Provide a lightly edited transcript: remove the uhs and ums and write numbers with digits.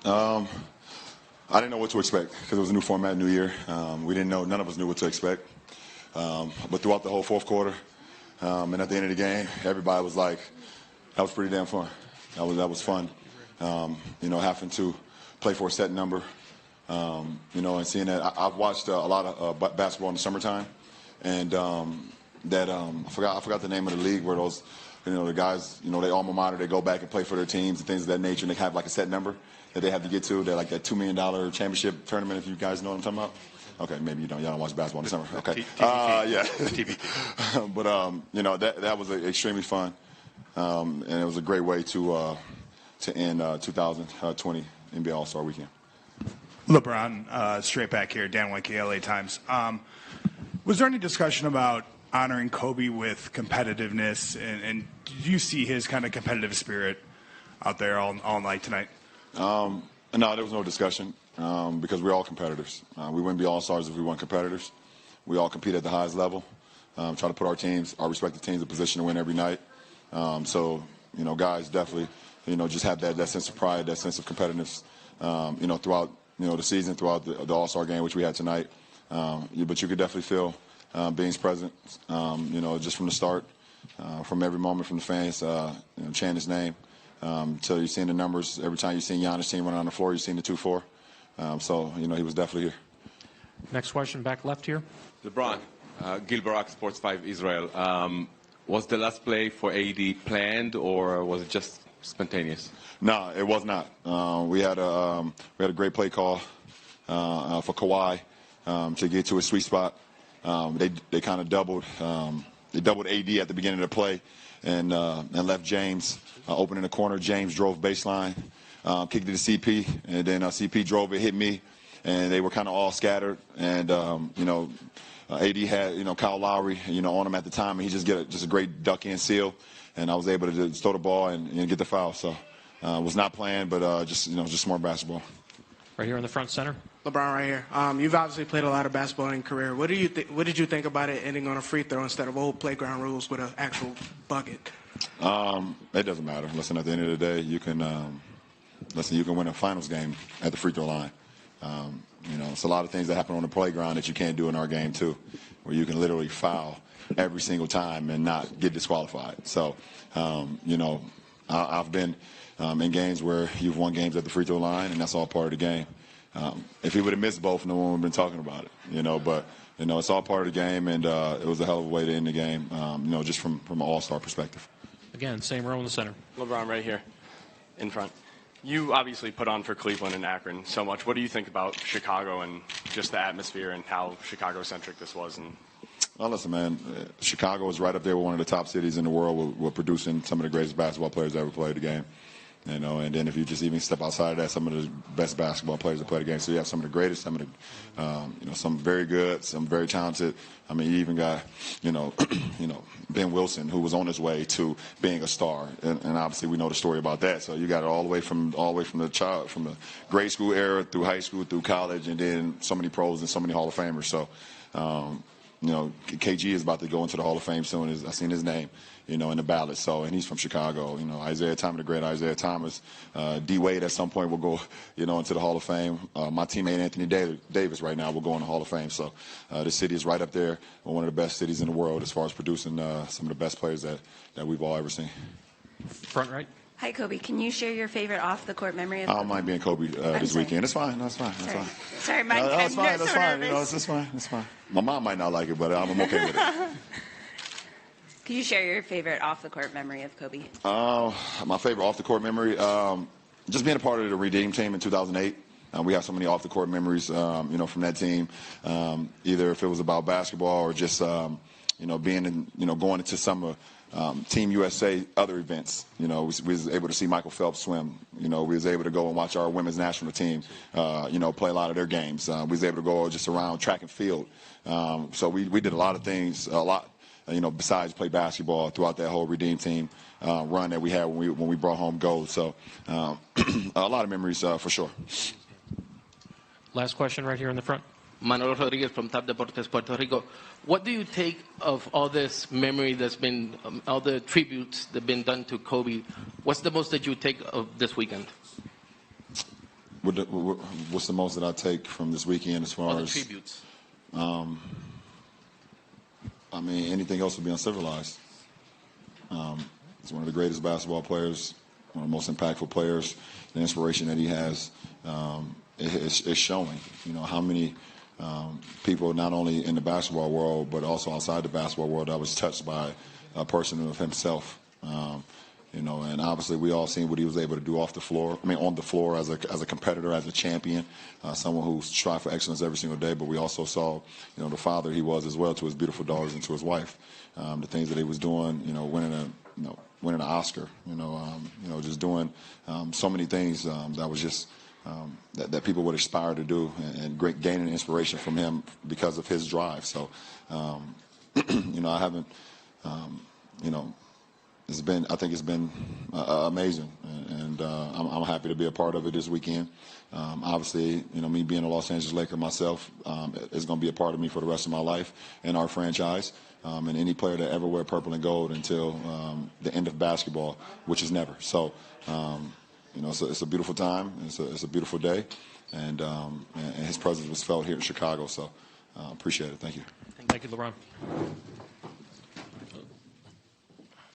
I didn't know what to expect because it was a new format, new year. We didn't know, none of us knew what to expect. But throughout the whole fourth quarter and at the end of the game, everybody was like, that was pretty damn fun. That was fun. Having to play for a set number, and seeing that. I've watched a lot of basketball in the summertime, and I forgot the name of the league where those, the guys, they alma mater, they go back and play for their teams and things of that nature, and they have like a set number that they have to get to. They're like that $2 million championship tournament, if you guys know what I'm talking about. Okay, maybe you don't. Y'all don't watch basketball in the summer. Okay. Yeah. But, that was extremely fun, and it was a great way to end 2020 NBA All-Star Weekend. LeBron, straight back here, Dan Wicke, LA Times. Was there any discussion about honoring Kobe with competitiveness, and did you see his kind of competitive spirit out there all night tonight? No, there was no discussion because we're all competitors. We wouldn't be All-Stars if we weren't competitors. We all compete at the highest level, try to put our respective teams in position to win every night. Guys definitely, just have that sense of pride, that sense of competitiveness, throughout, the season, throughout the All-Star game, which we had tonight. But you could definitely feel Bean's presence, just from the start, from every moment from the fans, chanting his name. Till you've seen the numbers. Every time you've seen Giannis' team running on the floor, you've seen the 2-4. He was definitely here. Next question, back left here. LeBron, Gil Barak, Sports 5 Israel. Was the last play for AD planned, or was it just spontaneous? No, it was not. We had a great play call for Kawhi to get to a sweet spot. They kind of doubled AD at the beginning of the play and left James open in the corner. James drove baseline, kicked it to CP, and then CP drove it, hit me, and they were kind of all scattered. And AD had Kyle Lowry on him at the time, and he just get a great duck in seal, and I was able to just throw the ball and get the foul. So it was not planned, but just smart basketball. Right here in the front center. LeBron, right here. You've obviously played a lot of basketball in your career. What did you think about it ending on a free throw instead of old playground rules with an actual bucket? It doesn't matter. Listen, at the end of the day, you can win a finals game at the free throw line. It's a lot of things that happen on the playground that you can't do in our game too, where you can literally foul every single time and not get disqualified. So, I've been in games where you've won games at the free throw line, and that's all part of the game. If he would have missed both, no one would have been talking about it. But it's all part of the game, and it was a hell of a way to end the game. Just from an all-star perspective. Again, same row in the center. LeBron, right here, in front. You obviously put on for Cleveland and Akron so much. What do you think about Chicago and just the atmosphere and how Chicago-centric this was? Well, listen, man, Chicago is right up there with one of the top cities in the world. We're producing some of the greatest basketball players that ever played the game. And then if you just even step outside of that, some of the best basketball players that play the game. So you have some of the greatest, some of the, some very good, some very talented. I mean, you even got, Ben Wilson, who was on his way to being a star, and obviously we know the story about that. So you got it all the way from the grade school era through high school, through college, and then so many pros and so many Hall of Famers. So, KG is about to go into the Hall of Fame soon. I've seen his name, in the ballot. So, and he's from Chicago. Isaiah Thomas, the great Isaiah Thomas. D. Wade at some point will go, into the Hall of Fame. My teammate Anthony Davis right now will go in the Hall of Fame. So, this city is right up there, one of the best cities in the world as far as producing some of the best players that we've all ever seen. Front right. Hi, Kobe. Can you share your favorite off-the-court memory of I don't mind being Kobe this weekend. It's fine. That's fine. That's fine. Sorry, Mike. That's fine. That's fine. It's fine. It's fine. My mom might not like it, but I'm okay with it. Can you share your favorite off-the-court memory of Kobe? My favorite off-the-court memory, just being a part of the Redeem team in 2008. We have so many off-the-court memories, from that team. Either if it was about basketball or just, being in, going into some Team USA other events. We was able to see Michael Phelps swim. We was able to go and watch our women's national team, play a lot of their games. We was able to go just around track and field. So we did a lot of things, besides play basketball throughout that whole Redeem team run that we had when we brought home gold. So a lot of memories for sure. Last question right here in the front. Manolo Rodriguez from TAP Deportes, Puerto Rico. What do you take of all this memory that's been, all the tributes that have been done to Kobe? What's the most that you take of this weekend? What's the most that I take from this weekend as far All the as tributes. I mean, anything else would be uncivilized. He's one of the greatest basketball players, one of the most impactful players. The inspiration that he has is showing. You know how many people, not only in the basketball world but also outside the basketball world, that was touched by a person of himself. You know, and obviously we all seen what he was able to do off the floor. I mean, on the floor as a competitor, as a champion, someone who strived for excellence every single day. But we also saw, you know, the father he was as well to his beautiful daughters and to his wife. The things that he was doing, you know, winning an Oscar, just doing so many things that was just that people would aspire to do, and gaining inspiration from him because of his drive. So, you know, I haven't, you know. I think it's been amazing, and I'm happy to be a part of it this weekend. Obviously, you know, me being a Los Angeles Laker myself is going to be a part of me for the rest of my life and our franchise, and any player that ever wear purple and gold until the end of basketball, which is never. So, you know, it's a beautiful time. It's a beautiful day, and his presence was felt here in Chicago. So, appreciate it. Thank you. Thank you, LeBron.